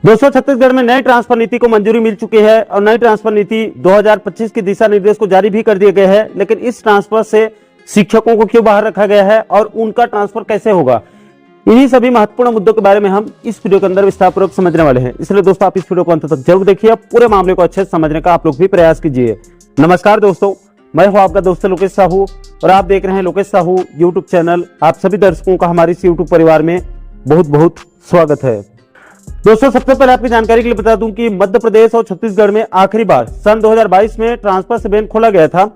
दोस्तों, छत्तीसगढ़ में नई ट्रांसफर नीति को मंजूरी मिल चुकी है और नई ट्रांसफर नीति 2025 के दिशा निर्देश को जारी भी कर दिए गए हैं। लेकिन इस ट्रांसफर से शिक्षकों को क्यों बाहर रखा गया है और उनका ट्रांसफर कैसे होगा, इन्हीं सभी महत्वपूर्ण मुद्दों के बारे में हम इस वीडियो के अंदर विस्तारपूर्वक समझने वाले हैं। इसलिए दोस्तों, आप इस वीडियो को अंत तक जरूर देखिए, पूरे मामले को अच्छे से समझने का आप लोग भी प्रयास कीजिए। नमस्कार दोस्तों, मैं हूं आपका दोस्त लोकेश साहू और आप देख रहे हैं लोकेश साहू यूट्यूब चैनल। आप सभी दर्शकों का हमारे इस यूट्यूब परिवार में बहुत बहुत स्वागत है। दोस्तों, सबसे पहले आपकी जानकारी के लिए बता दूं कि मध्य प्रदेश और छत्तीसगढ़ में आखिरी बार सन 2022 में ट्रांसफर से बैन खोला गया था।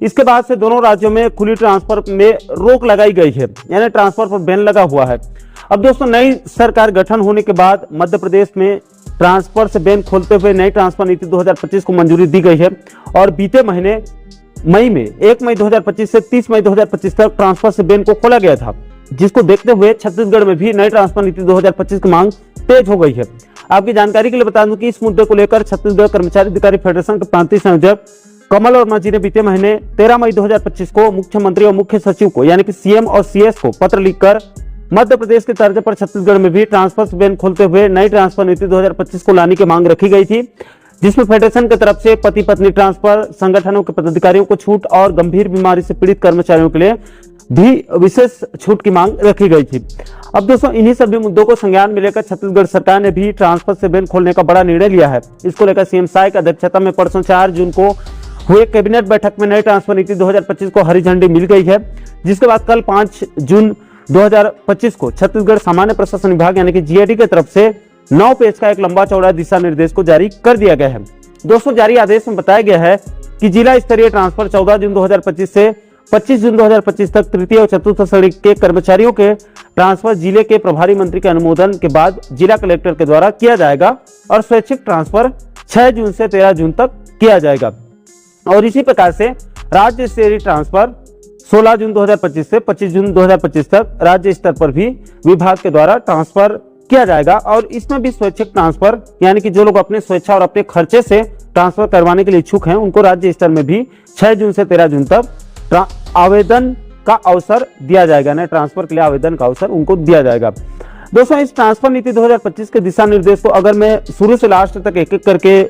इसके बाद से दोनों राज्यों में खुली ट्रांसफर में रोक लगाई गई है, यानी ट्रांसफर पर बैन लगा हुआ है। अब दोस्तों, नई सरकार गठन होने के बाद मध्य प्रदेश में ट्रांसफर से बैन खोलते हुए नई ट्रांसफर नीति 2025 को मंजूरी दी गई है और बीते महीने मई में 1 मई 2025 से 30 मई 2025 तक ट्रांसफर से बैन को खोला गया था, जिसको देखते हुए छत्तीसगढ़ में भी नई ट्रांसफर नीति 2025 की मांग तेज हो गई है। आपकी जानकारी के लिए बता दूं कि इस मुद्दे को लेकर छत्तीसगढ़ कर्मचारी अधिकारी फेडरेशन के प्रांतीय संयोजक कमल वर्मा जी ने बीते महीने 13 मई 2025 को मुख्यमंत्री और मुख्य सचिव को यानी कि सीएम और सीएस को पत्र लिखकर मध्य प्रदेश के तर्ज पर छत्तीसगढ़ में भी ट्रांसफर से बैन खोलते हुए नई ट्रांसफर नीति 2025 को लाने की मांग रखी गई थी, जिसमें फेडरेशन की तरफ से पति पत्नी ट्रांसफर, संगठनों के पदाधिकारियों को छूट और गंभीर बीमारी से पीड़ित कर्मचारियों के लिए भी विशेष छूट की मांग रखी गई थी। अब दोस्तों, इन्हीं सभी मुद्दों को संज्ञान में लेकर छत्तीसगढ़ सरकार ने भी ट्रांसफर से बैन खोलने का बड़ा निर्णय लिया है। इसको लेकर सीएम साय की अध्यक्षता में परसों 4 जून को हुए कैबिनेट बैठक में नई ट्रांसफर नीति 2025 को हरी झंडी मिल गई है, जिसके बाद कल 5 जून 2025 को छत्तीसगढ़ सामान्य प्रशासन विभाग यानी कि जीएडी की तरफ से 9 पेज का एक लंबा चौड़ा दिशा निर्देश को जारी कर दिया गया है। दोस्तों, जारी आदेश में बताया गया है कि जिला स्तरीय ट्रांसफर 14 जून 2025 से 25 जून 2025 तक तृतीय और चतुर्थ श्रेणी के कर्मचारियों के ट्रांसफर जिले के प्रभारी मंत्री के अनुमोदन के बाद जिला कलेक्टर के द्वारा किया जाएगा और स्वैच्छिक ट्रांसफर 6 जून से 13 जून तक किया जाएगा। और इसी प्रकार से राज्य स्तरीय ट्रांसफर 16 जून 2025 से 25 जून 2025 तक राज्य स्तर पर भी विभाग के द्वारा ट्रांसफर किया जाएगा और इसमें भी स्वैच्छिक ट्रांसफर यानी कि जो लोग अपने स्वेच्छा और अपने खर्चे से ट्रांसफर करवाने के लिए इच्छुक हैं, उनको राज्य स्तर में भी 6 जून से 13 जून तक आवेदन का अवसर दिया जाएगा। ना ट्रांसफर के लिए आवेदन का अवसर उनको दिया जाएगा। दोस्तों, इस ट्रांसफर नीति 2025 के दिशा निर्देश को अगर मैं शुरू से लास्ट तक एक एक करके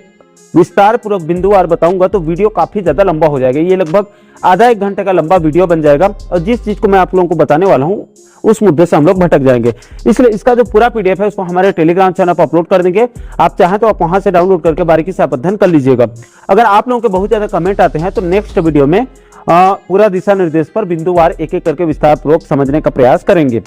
विस्तार पूर्वक बिंदुवार बताऊंगा तो वीडियो काफी ज्यादा लंबा हो जाएगा। ये लगभग आधा 1 घंटे का लंबा वीडियो बन जाएगा और जिस चीज को मैं आप लोगों को बताने वाला हूं उस मुद्दे से हम लोग भटक जाएंगे। इसलिए इसका जो पूरा पीडीएफ है उसको हमारे टेलीग्राम चैनल पर अपलोड कर देंगे। आप चाहें तो आप वहां से डाउनलोड करके बारीकी से आप अध्ययन कर लीजिएगा। अगर आप लोगों के बहुत ज्यादा कमेंट आते हैं तो नेक्स्ट वीडियो में पूरा दिशा निर्देश पर बिंदुवार एक एक करके विस्तार पूर्वक समझने का प्रयास करेंगे।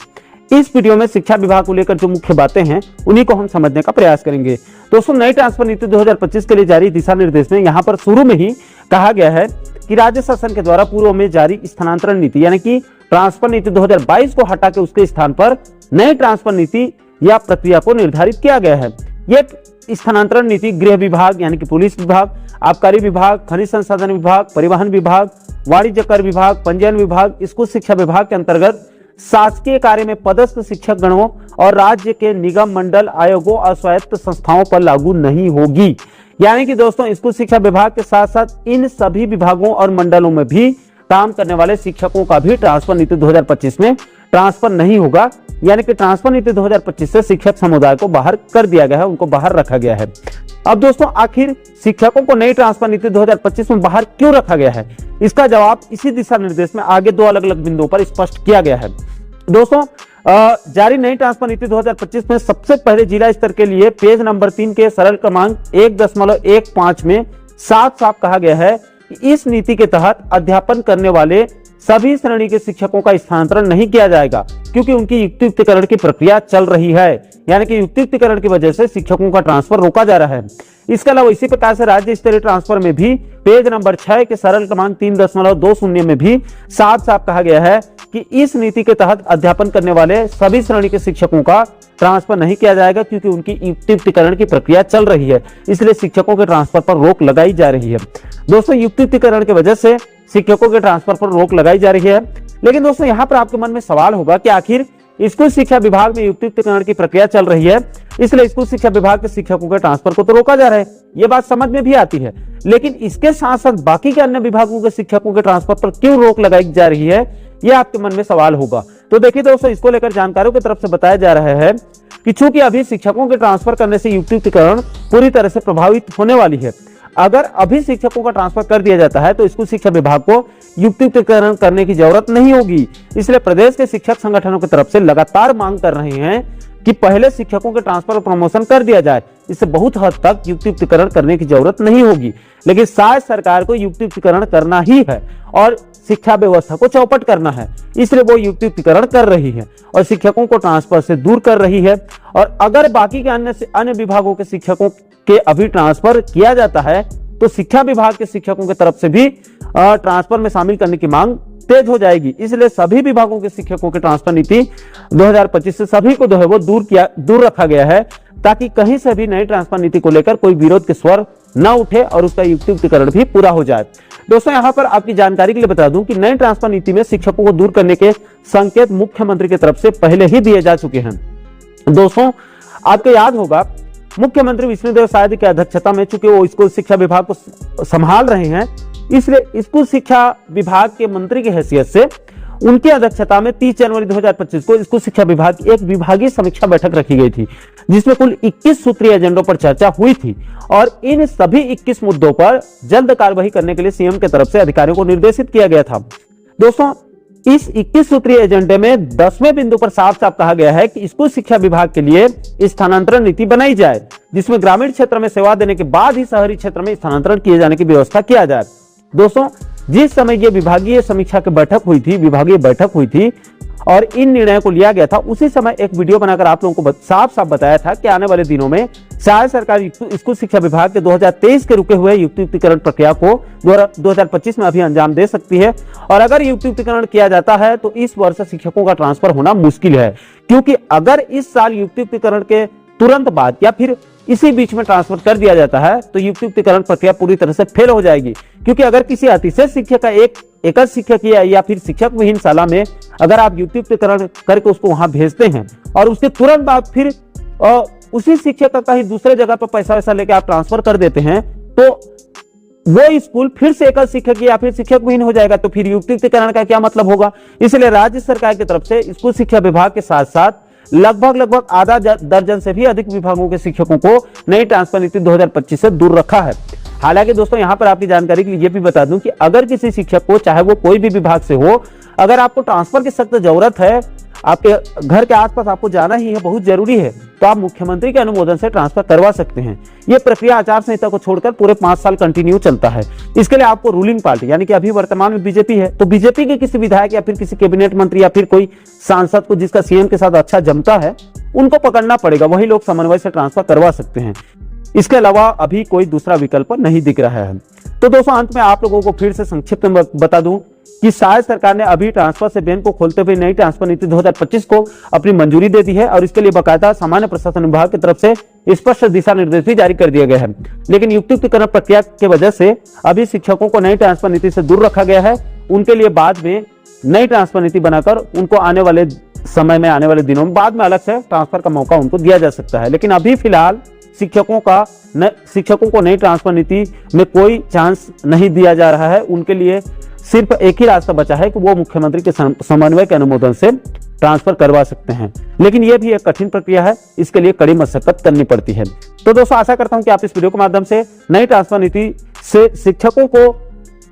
इस वीडियो में शिक्षा विभाग को लेकर जो मुख्य बातें हैं उन्हीं को हम समझने का प्रयास करेंगे। दोस्तों, नई ट्रांसफर नीति 2025 के लिए जारी दिशा निर्देश में यहाँ पर शुरू में ही कहा गया है कि राज्य शासन के द्वारा पूर्व में जारी स्थानांतरण नीति यानी कि ट्रांसफर नीति 2022 को हटा के उसके स्थान पर नई ट्रांसफर नीति या प्रक्रिया को निर्धारित किया गया है। ये स्थानांतरण नीति गृह विभाग यानी कि पुलिस विभाग, आबकारी विभाग, खनिज संसाधन विभाग, परिवहन विभाग, वाणिज्य कर विभाग, पंजीयन विभाग, स्कूल शिक्षा विभाग के अंतर्गत शासकीय कार्य में पदस्थ शिक्षक गणों और राज्य के निगम, मंडल, आयोगों और स्वायत्त संस्थाओं पर लागू नहीं होगी। यानी कि दोस्तों, स्कूल शिक्षा विभाग के साथ साथ इन सभी विभागों और मंडलों में भी काम करने वाले शिक्षकों का भी ट्रांसफर नीति 2025 में ट्रांसफर नहीं होगा। यानी कि ट्रांसफर नीति 2025 से शिक्षक समुदाय को बाहर कर दिया गया है, उनको बाहर रखा गया है। अब दोस्तों, आखिर शिक्षकों को नई ट्रांसफर नीति 2025 में बाहर क्यों रखा गया है, इसका जवाब इसी दिशा निर्देश में आगे 2 अलग अलग बिंदुओं पर स्पष्ट किया गया है। दोस्तों, जारी नई ट्रांसफर नीति 2025 में सबसे पहले जिला स्तर के लिए पेज नंबर 3 के सरल क्रमांक 1.15 में साफ साफ कहा गया है कि इस नीति के तहत अध्यापन करने वाले सभी श्रेणी के शिक्षकों का स्थानांतरण नहीं किया जाएगा, क्योंकि उनकी युक्तियुक्तिकरण की प्रक्रिया चल रही है। यानी कि युक्तियुक्तिकरण की वजह से शिक्षकों का ट्रांसफर रोका जा रहा है। इसके अलावा इसी प्रकार से राज्य स्तरीय ट्रांसफर में भी पेज नंबर 6 के सरल क्रमांक 3.20 में भी साफ साफ कहा गया है कि इस नीति के तहत अध्यापन करने वाले सभी श्रेणी के शिक्षकों का ट्रांसफर नहीं किया जाएगा, क्योंकि उनकी युक्तियुक्तिकरण की प्रक्रिया चल रही है। इसलिए शिक्षकों के ट्रांसफर पर रोक लगाई जा रही है। दोस्तों, युक्तियुक्तिकरण की वजह से शिक्षकों के ट्रांसफर पर रोक लगाई जा रही है। लेकिन दोस्तों, यहाँ पर आपके मन में सवाल होगा कि आखिर स्कूल शिक्षा विभाग में युक्तियुक्तिकरण की प्रक्रिया चल रही है, इसलिए स्कूल शिक्षा विभाग के शिक्षकों के ट्रांसफर को तो रोका जा रहा है। ये बात समझ में भी आती है, लेकिन इसके साथ साथ बाकी के अन्य विभागों के शिक्षकों के ट्रांसफर पर क्यों रोक लगाई जा रही है, ये आपके मन में सवाल होगा। तो देखिए दोस्तों, इसको लेकर जानकारों की तरफ से बताया जा रहा है कि चूंकि अभी शिक्षकों के ट्रांसफर करने से युक्तिकरण पूरी तरह से प्रभावित होने वाली है। अगर अभी शिक्षकों का ट्रांसफर कर दिया जाता है तो स्कूल शिक्षा विभाग को युक्तिकरण करने की जरूरत नहीं होगी। इसलिए प्रदेश के शिक्षक संगठनों की तरफ से लगातार मांग कर रहे हैं कि पहले शिक्षकों के ट्रांसफर और प्रमोशन कर दिया जाए। इससे बहुत हद तक युक्तिकरण करने की जरूरत नहीं होगी। लेकिन शायद सरकार को युक्तिकरण करना ही है और शिक्षा व्यवस्था को चौपट करना है, इसलिए वो युक्तिकरण कर रही है और शिक्षकों को ट्रांसफर से दूर कर रही है। और अगर बाकी के अन्य विभागों के शिक्षकों के अभी ट्रांसफर किया जाता है तो शिक्षा विभाग के शिक्षकों की तरफ से भी ट्रांसफर में शामिल करने की मांग तेज हो जाएगी। इसलिए सभी विभागों के शिक्षकों की ट्रांसफर नीति 2025 से सभी को जो है वो दूर रखा गया है, ताकि कहीं से भी नई ट्रांसफर नीति को लेकर कोई विरोध के स्वर न उठे और उसका युक्तिकरण भी पूरा हो जाए। दोस्तों, यहाँ पर आपकी जानकारी के लिए बता दूं कि नई ट्रांसफर नीति में शिक्षकों को दूर करने के संकेत मुख्यमंत्री की तरफ से पहले ही दिए जा चुके हैं। दोस्तों, आपको याद होगा मुख्यमंत्री विष्णुदेव साय की अध्यक्षता में, चूंकि वो स्कूल शिक्षा विभाग को संभाल रहे हैं, इसलिए स्कूल शिक्षा विभाग के मंत्री की हैसियत से उनकी अध्यक्षता में 30 जनवरी 2025 को स्कूल शिक्षा विभाग की एक विभागीय समीक्षा बैठक रखी गई थी, जिसमें कुल 21 सूत्रीय एजेंडों पर चर्चा हुई थी और इन सभी 21 मुद्दों पर जल्द कार्रवाई करने के लिए सीएम की तरफ से अधिकारियों को निर्देशित किया गया था। दोस्तों, इस 21 सूत्रीय एजेंडे में 10वें बिंदु पर साफ साफ कहा गया है कि स्कूल शिक्षा विभाग के लिए स्थानांतरण नीति बनाई जाए, जिसमें ग्रामीण क्षेत्र में सेवा देने के बाद ही शहरी क्षेत्र में स्थानांतरण किए जाने की व्यवस्था किया जाए। दोस्तों, जिस समय ये विभागीय समीक्षा की बैठक हुई थी, विभागीय बैठक हुई थी और इन निर्णयों को लिया गया था, उसी समय एक वीडियो बनाकर आप लोगों को साफ साफ बताया था कि आने वाले दिनों में शायद सरकार स्कूल शिक्षा विभाग के 2023 के रुके हुए युक्तिकरण प्रक्रिया को 2025 में अभी अंजाम दे सकती है। और अगर युक्तिकरण किया जाता है तो इस वर्ष शिक्षकों का ट्रांसफर होना मुश्किल है, क्योंकि अगर इस साल युक्तिकरण के तुरंत बाद या फिर इसी बीच में ट्रांसफर कर दिया जाता है तो युक्तिकरण प्रक्रिया पूरी तरह से फेल हो जाएगी। क्योंकि अगर किसी अतिशय शिक्षक का एक शिक्षक या फिर शिक्षक विहीन शाला में अगर आप युक्तिकरण करके उसको वहां भेजते हैं और उसके तुरंत बाद फिर उसी शिक्षक का कहीं दूसरे जगह पर पैसा वैसा लेके आप ट्रांसफर कर देते हैं तो वो स्कूल फिर से एकल शिक्षक या फिर शिक्षक विहीन हो जाएगा। तो फिर युक्तिकरण का क्या मतलब होगा। इसलिए राज्य सरकार की तरफ से स्कूल शिक्षा विभाग के साथ साथ लगभग आधा दर्जन से भी अधिक विभागों के शिक्षकों को नई ट्रांसफर नीति 2025 से दूर रखा है। हालांकि दोस्तों, यहां पर आपकी जानकारी के लिए ये भी बता दूं कि अगर किसी शिक्षक को, चाहे वो कोई भी विभाग से हो, अगर आपको ट्रांसफर की सख्त जरूरत है, आपके घर के आसपास आपको जाना ही है, बहुत जरूरी है, तो आप मुख्यमंत्री के अनुमोदन से ट्रांसफर करवा सकते हैं। यह प्रक्रिया आचार संहिता को छोड़कर पूरे 5 साल कंटिन्यू चलता है। इसके लिए आपको रूलिंग पार्टी यानी कि अभी वर्तमान में बीजेपी है, तो बीजेपी के किसी विधायक या फिर किसी कैबिनेट मंत्री या फिर कोई सांसद को जिसका सीएम के साथ अच्छा जमता है, उनको पकड़ना पड़ेगा, वही लोग समन्वय से ट्रांसफर करवा सकते हैं। इसके अलावा अभी कोई दूसरा विकल्प नहीं दिख रहा है। तो दोस्तों, अंत में आप लोगों को फिर से संक्षिप्त में बता दूं कि शायद सरकार ने अभी ट्रांसफर से बैन को खोलते हुए नई ट्रांसफर नीति 2025 को अपनी मंजूरी दे दी है और इसके लिए बाकायदा सामान्य प्रशासन विभाग की तरफ से स्पष्ट दिशा निर्देश भी जारी कर दिए गए हैं। लेकिन युक्तिकरण प्रक्रिया की वजह से अभी शिक्षकों को नई ट्रांसफर नीति से दूर रखा गया है। उनके लिए बाद में नई ट्रांसफर नीति बनाकर उनको आने वाले समय में, आने वाले दिनों में बाद में अलग से ट्रांसफर का मौका उनको दिया जा सकता है। लेकिन अभी फिलहाल शिक्षकों को नई ट्रांसफर नीति में कोई चांस नहीं दिया जा रहा है। उनके लिए सिर्फ एक ही रास्ता बचा है कि वो मुख्यमंत्री के समन्वय के अनुमोदन से ट्रांसफर करवा सकते हैं। लेकिन यह भी एक कठिन प्रक्रिया है, इसके लिए कड़ी मशक्कत करनी पड़ती है। तो दोस्तों, आशा करता हूं कि आप इस वीडियो के माध्यम से नई ट्रांसफर नीति से शिक्षकों को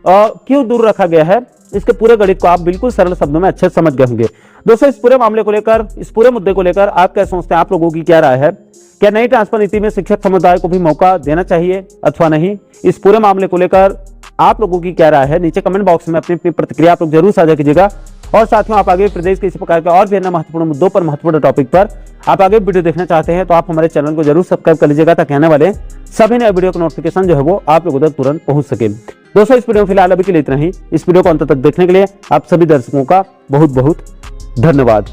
क्यों दूर रखा गया है, इसके पूरे गणित को आप बिल्कुल सरल शब्दों में अच्छे समझ गए होंगे। दोस्तों, इस पूरे मामले को लेकर, इस पूरे मुद्दे को लेकर आप क्या सोचते हैं, आप लोगों की क्या राय है? क्या नई ट्रांसफर नीति में शिक्षक समुदाय को भी मौका देना चाहिए अथवा नहीं? इस पूरे मामले को लेकर आप लोगों की क्या राय है? नीचे कमेंट बॉक्स में अपनी प्रतिक्रिया आप लोग जरूर साझा कीजिएगा। और साथियों, आप आगे प्रदेश के इसी प्रकार के और भी अन्य महत्वपूर्ण मुद्दों पर, महत्वपूर्ण टॉपिक पर आप आगे वीडियो देखना चाहते हैं तो आप हमारे चैनल को जरूर सब्सक्राइब कर लीजिएगा, ताकि आने वाले सभी नए वीडियो का नोटिफिकेशन जो है वो आप लोगों तक तुरंत पहुंच सके। दोस्तों, इस वीडियो में फिलहाल अभी के लिए इतना ही। इस वीडियो को अंत तक देखने के लिए आप सभी दर्शकों का बहुत बहुत धन्यवाद।